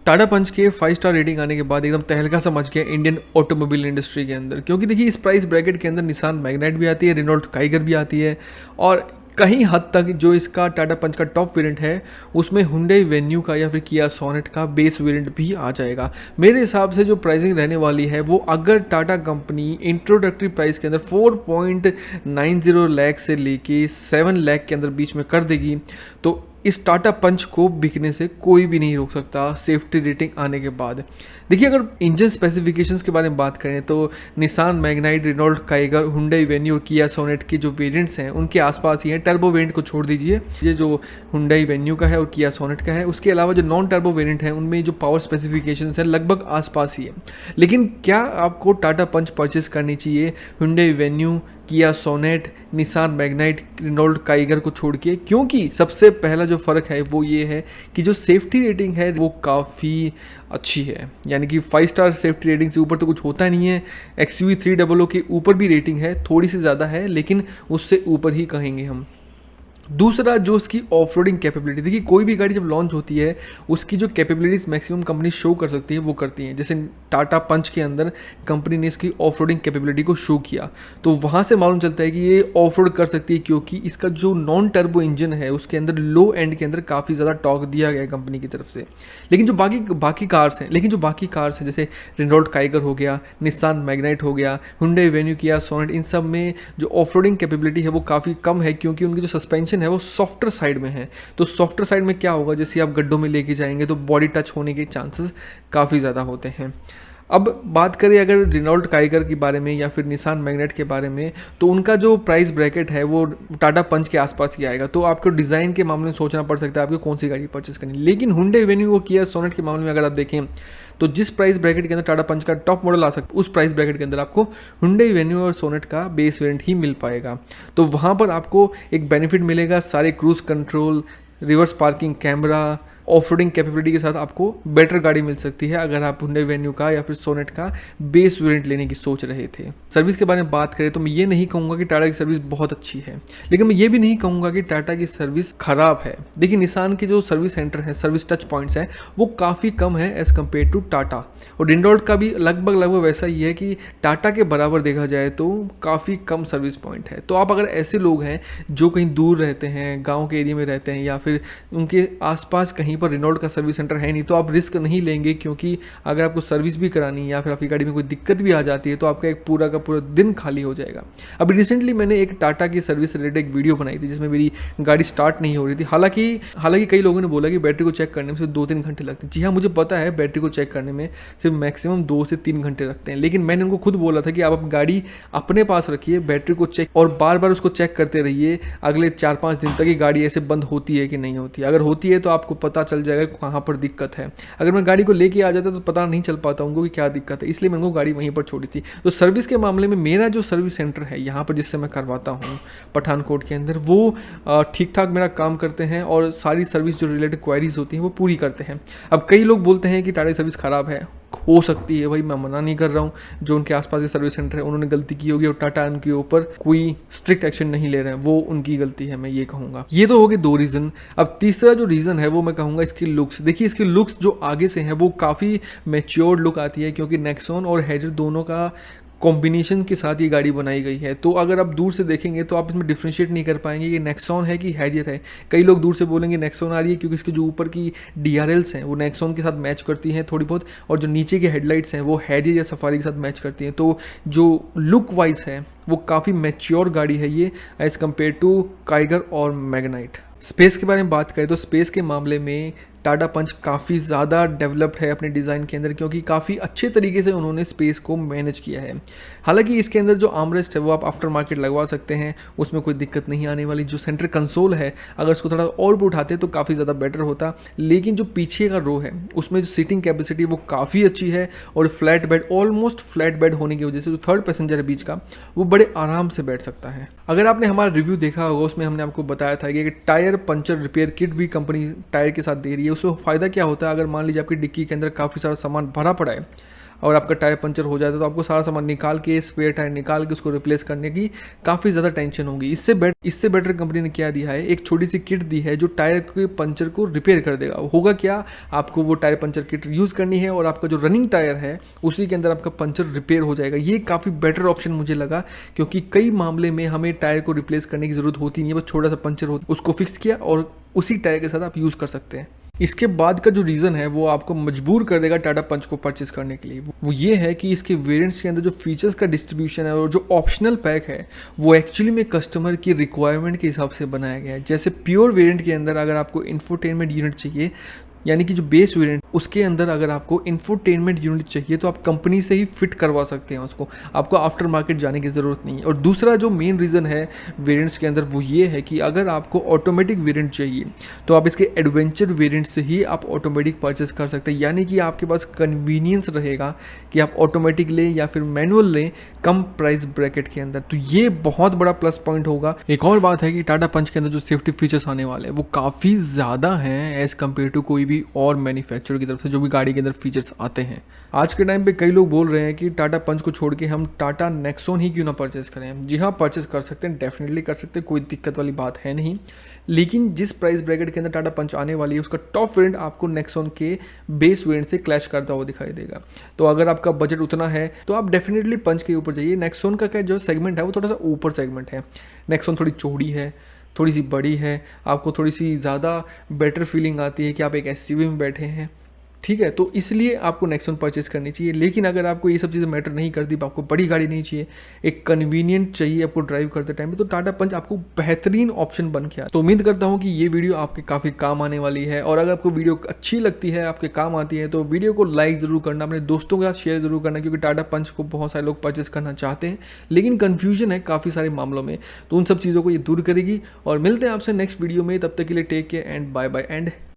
टाटा पंच के 5 star rating आने के बाद एकदम तहलका सा मच गया इंडियन ऑटोमोबाइल इंडस्ट्री के अंदर, क्योंकि देखिए इस प्राइस ब्रैकेट के अंदर निसान मैग्नाइट भी आती है, रेनॉल्ट काइगर भी आती है, और कहीं हद तक जो इसका टाटा पंच का टॉप वेरिएंट है उसमें हुंडई वेन्यू का या फिर किया सोनेट का बेस वेरिएंट भी आ जाएगा। मेरे हिसाब से जो प्राइसिंग रहने वाली है वो अगर टाटा कंपनी इंट्रोडक्टरी प्राइस के अंदर 4.90 लाख से लेके 7 लाख के अंदर बीच में कर देगी तो इस टाटा पंच को बिकने से कोई भी नहीं रोक सकता सेफ्टी रेटिंग आने के बाद। देखिए अगर इंजन स्पेसिफिकेशंस के बारे में बात करें तो Nissan Magnite, Renault Kiger, Hyundai Venue, Kia Sonet के जो वेरिएंट्स हैं उनके आसपास ही हैं। टर्बो वेरिएंट को छोड़ दीजिए, ये जो हुंडई वेन्यू का है और किया सोनेट का है, उसके अलावा जो नॉन टर्बो वेरिएंट है उनमें जो पावर स्पेसिफिकेशंस है लगभग आसपास ही है। लेकिन क्या आपको टाटा पंच परचेस करनी चाहिए Hyundai Venue, Kia Sonet, Nissan Magnite, Renault Kiger को छोड़ के? क्योंकि सबसे पहला जो फ़र्क है वो ये है कि जो सेफ्टी रेटिंग है वो काफ़ी अच्छी है, यानी कि 5 स्टार सेफ्टी रेटिंग से ऊपर तो कुछ होता नहीं है। XUV 300 के ऊपर भी रेटिंग है, थोड़ी सी ज़्यादा है लेकिन उससे ऊपर ही कहेंगे हम। दूसरा जो उसकी ऑफ रोडिंग कैपेबिलिटी, देखिए कोई भी गाड़ी जब लॉन्च होती है उसकी जो कैपेबिलिटीज़ मैक्सिमम कंपनी शो कर सकती है वो करती हैं। जैसे टाटा पंच के अंदर कंपनी ने इसकी ऑफ रोडिंग कैपेबिलिटी को शो किया तो वहाँ से मालूम चलता है कि ये ऑफ रोड कर सकती है, क्योंकि इसका जो नॉन टर्बो इंजन है उसके अंदर लो एंड के अंदर काफ़ी ज़्यादा टॉर्क दिया गया है कंपनी की तरफ से। लेकिन जो बाकी कार्स हैं जैसे रेनॉल्ट काइगर हो गया, निसान मैग्नाइट हो गया, हुंडई वेन्यू, किया सोनेट, इन सब में जो ऑफ रोडिंग कैपेबिलिटी है वो काफ़ी कम है, क्योंकि उनकी जो सस्पेंशन है वो सॉफ्टर साइड में है। तो सॉफ्टर साइड में क्या होगा, जैसे आप गड्ढों में लेके जाएंगे तो बॉडी टच होने के चांसेस काफ़ी ज़्यादा होते हैं। अब बात करें अगर रेनॉल्ट काइगर के बारे में या फिर निसान मैग्नाइट के बारे में, तो उनका जो प्राइस ब्रैकेट है वो टाटा पंच के आसपास ही आएगा। तो आपको डिज़ाइन के मामले में सोचना पड़ सकता है आपको कौन सी गाड़ी परचेस करनी। लेकिन हुंडई वेन्यू और किया सोनेट के मामले में अगर आप देखें तो जिस प्राइस ब्रैकेट के अंदर टाटा पंच का टॉप मॉडल आ सकता है उस प्राइस ब्रैकेट के अंदर आपको हुंडई वेन्यू और सोनेट का बेस वेरिएंट ही मिल पाएगा। तो वहाँ पर आपको एक बेनिफिट मिलेगा, सारे cruise control, reverse parking camera, off roading capability के साथ आपको बेटर गाड़ी मिल सकती है अगर आप हुंडई वेन्यू का या फिर सोनेट का बेस वेरिएंट लेने की सोच रहे थे। सर्विस के बारे में बात करें तो मैं ये नहीं कहूँगा कि टाटा की सर्विस बहुत अच्छी है, लेकिन मैं ये भी नहीं कहूँगा कि टाटा की सर्विस खराब है। देखिए निसान के जो सर्विस सेंटर है, सर्विस टच पॉइंट्स हैं, वो काफ़ी कम है एज़ कम्पेयर टू टाटा, और रेनॉल्ट का भी लगभग वैसा ही है कि टाटा के बराबर देखा जाए तो काफ़ी कम सर्विस पॉइंट है। तो आप अगर ऐसे लोग हैं जो कहीं दूर रहते हैं, गाँव के एरिया में रहते हैं या फिर उनके आसपास कहीं पर रेनॉल्ट का सर्विस सेंटर है नहीं, तो आप रिस्क नहीं लेंगे, क्योंकि अगर आपको सर्विस भी करानी या फिर आपकी गाड़ी में कोई दिक्कत भी आ जाती है तो आपका एक पूरा का पूरा दिन खाली हो जाएगा। अभी रिसेंटली मैंने एक टाटा की सर्विस रिलेटेड एक वीडियो बनाई थी जिसमें मेरी गाड़ी स्टार्ट नहीं हो रही थी। हालांकि कई लोगों ने बोला कि बैटरी को चेक करने में सिर्फ 2-3 घंटे लगते हैं। जी हाँ, मुझे पता है बैटरी को चेक करने में सिर्फ मैक्सिमम 2 से 3 घंटे लगते हैं, लेकिन मैंने उनको खुद बोला था कि आप गाड़ी अपने पास रखिए, बैटरी को चेक और बार बार उसको चेक करते रहिए अगले 4-5 दिन तक कि गाड़ी ऐसे बंद होती है कि नहीं होती है। अगर होती है तो आपको पता चल जाएगा कहाँ पर दिक्कत है। अगर मैं गाड़ी को लेके आ जाता तो पता नहीं चल पाता उनको कि क्या दिक्कत है, इसलिए मैंने उनको गाड़ी वहीं पर छोड़ी थी। तो सर्विस के मामले में मेरा जो सर्विस सेंटर है यहाँ पर जिससे मैं करवाता हूँ पठानकोट के अंदर, वो ठीक ठाक मेरा काम करते हैं और सारी सर्विस जो रिलेटेड क्वेरीज होती हैं वो पूरी करते हैं। अब कई लोग बोलते हैं कि टाटा सर्विस ख़राब है, हो सकती है भाई, मैं मना नहीं कर रहा हूँ। जो उनके आसपास के सर्विस सेंटर है उन्होंने गलती की होगी और टाटा उनके ऊपर कोई स्ट्रिक्ट एक्शन नहीं ले रहे हैं, वो उनकी गलती है, मैं ये कहूँगा। ये तो हो गए 2 रीज़न। अब तीसरा जो रीज़न है वो मैं कहूँगा इसकी लुक्स। देखिए इसकी लुक्स जो आगे से है वो काफ़ी मैच्योर्ड लुक आती है, क्योंकि नेक्सॉन और हैरियर दोनों का कॉम्बिनेशन के साथ ये गाड़ी बनाई गई है। तो अगर आप दूर से देखेंगे तो आप इसमें डिफ्रेंशिएट नहीं कर पाएंगे कि नेक्सॉन है कि हैरियर है। कई लोग दूर से बोलेंगे नेक्सॉन आ रही है क्योंकि इसके जो ऊपर की DRLs हैं वो नेक्सॉन के साथ मैच करती हैं थोड़ी बहुत, और जो नीचे की हेडलाइट्स हैं वो हैरियर या सफारी के साथ मैच करती हैं। तो जो लुक वाइज है वो काफ़ी मैच्योर गाड़ी है ये एज़ कम्पेयर टू काइगर और मैग्नाइट। स्पेस के बारे में बात करें तो स्पेस के मामले में टाटा पंच काफ़ी ज़्यादा डेवलप्ड है अपने डिज़ाइन के अंदर, क्योंकि काफ़ी अच्छे तरीके से उन्होंने स्पेस को मैनेज किया है। हालांकि इसके अंदर जो आर्मरेस्ट है वो आप आफ्टर मार्केट लगवा सकते हैं, उसमें कोई दिक्कत नहीं आने वाली। जो सेंटर कंसोल है अगर उसको थोड़ा और भी उठाते तो काफ़ी ज़्यादा बेटर होता, लेकिन जो पीछे का रो है उसमें जो सीटिंग कैपेसिटी वो काफ़ी अच्छी है, और flat bed, almost flat bed होने की वजह से जो थर्ड पैसेंजर है बीच का वो बड़े आराम से बैठ सकता है। अगर आपने हमारा रिव्यू देखा होगा उसमें हमने आपको बताया था कि टायर पंचर रिपेयर किट भी कंपनी टायर के साथ दे रही है। उसमें फ़ायदा क्या होता है, अगर मान लीजिए आपकी डिक्की के अंदर काफ़ी सारा सामान भरा पड़ा है, और आपका टायर पंचर हो जाता है तो आपको सारा सामान निकाल के, स्पेयर टायर निकाल के उसको रिप्लेस करने की काफ़ी ज़्यादा टेंशन होगी। इससे बेटर कंपनी ने क्या दिया है, एक छोटी सी किट दी है जो टायर के पंचर को रिपेयर कर देगा। होगा क्या, आपको वो टायर पंचर किट यूज़ करनी है और आपका जो रनिंग टायर है उसी के अंदर आपका पंचर रिपेयर हो जाएगा। ये काफ़ी बेटर ऑप्शन मुझे लगा, क्योंकि कई मामले में हमें टायर को रिप्लेस करने की ज़रूरत होती नहीं है, बस छोटा सा पंचर हो उसको फिक्स किया और उसी टायर के साथ आप यूज़ कर सकते हैं। इसके बाद का जो रीज़न है वो आपको मजबूर कर देगा टाटा पंच को परचेस करने के लिए, वो ये है कि इसके वेरिएंट्स के अंदर जो फीचर्स का डिस्ट्रीब्यूशन है और जो ऑप्शनल पैक है वो एक्चुअली में कस्टमर की रिक्वायरमेंट के हिसाब से बनाया गया है। जैसे प्योर वेरिएंट के अंदर अगर आपको इंफोटेनमेंट यूनिट चाहिए, यानी कि जो बेस वेरिएंट उसके अंदर अगर आपको इंफोटेनमेंट यूनिट चाहिए तो आप कंपनी से ही फिट करवा सकते हैं उसको, आपको आफ्टर मार्केट जाने की ज़रूरत नहीं है। और दूसरा जो मेन रीज़न है वेरिएंट्स के अंदर वो ये है कि अगर आपको ऑटोमेटिक वेरिएंट चाहिए तो आप इसके एडवेंचर वेरिएंट से ही आप ऑटोमेटिक परचेस कर सकते हैं, यानी कि आपके पास कन्वीनियंस रहेगा कि आप ऑटोमेटिक लें या फिर मैनुअल लें कम प्राइस ब्रैकेट के अंदर। तो ये बहुत बड़ा प्लस पॉइंट होगा। एक और बात है कि टाटा पंच के अंदर जो सेफ्टी फीचर्स आने वाले हैं वो काफ़ी ज़्यादा हैं एज़ कम्पेयर टू कोई भी और मैन्युफैक्चरर की तरफ से जो भी गाड़ी के अंदर फीचर्स आते हैं। आज के टाइम पे कई लोग बोल रहे हैं कि टाटा पंच को छोड़ के हम टाटा नेक्सॉन ही क्यों ना परचेस करें। जी हाँ, परचेस कर सकते हैं, डेफिनेटली कर सकते हैं, कोई दिक्कत वाली बात है नहीं। लेकिन जिस प्राइस ब्रैकेट के अंदर टाटा पंच आने वाली है उसका टॉप वेरिएंट आपको नेक्सॉन के बेस वेरिएंट से क्लैश करता हुआ दिखाई देगा। तो अगर आपका बजट उतना है तो आप डेफिनेटली पंच के ऊपर जाइए। नेक्सॉन का क्या जो सेगमेंट है वो थोड़ा सा ऊपर सेगमेंट है। नेक्सॉन थोड़ी चौड़ी है, थोड़ी सी बड़ी है, आपको थोड़ी सी ज़्यादा बेटर फीलिंग आती है कि आप एक एसयूवी में बैठे हैं, ठीक है। तो इसलिए आपको नेक्सॉन परचेस करनी चाहिए। लेकिन अगर आपको ये सब चीज़ें मैटर नहीं करती, आपको बड़ी गाड़ी नहीं चाहिए, एक कन्वीनियंट चाहिए आपको ड्राइव करते टाइम पे, तो टाटा पंच आपको बेहतरीन ऑप्शन बन के आता है। तो उम्मीद करता हूँ कि ये वीडियो आपके काफ़ी काम आने वाली है, और अगर आपको वीडियो अच्छी लगती है, आपके काम आती है, तो वीडियो को लाइक ज़रूर करना, अपने दोस्तों के साथ शेयर ज़रूर करना, क्योंकि टाटा पंच को बहुत सारे लोग परचेस करना चाहते हैं लेकिन कन्फ्यूजन है काफ़ी सारे मामलों में। तो उन सब चीज़ों को ये दूर करेगी। और मिलते हैं आपसे नेक्स्ट वीडियो में, तब तक के लिए take care and bye bye and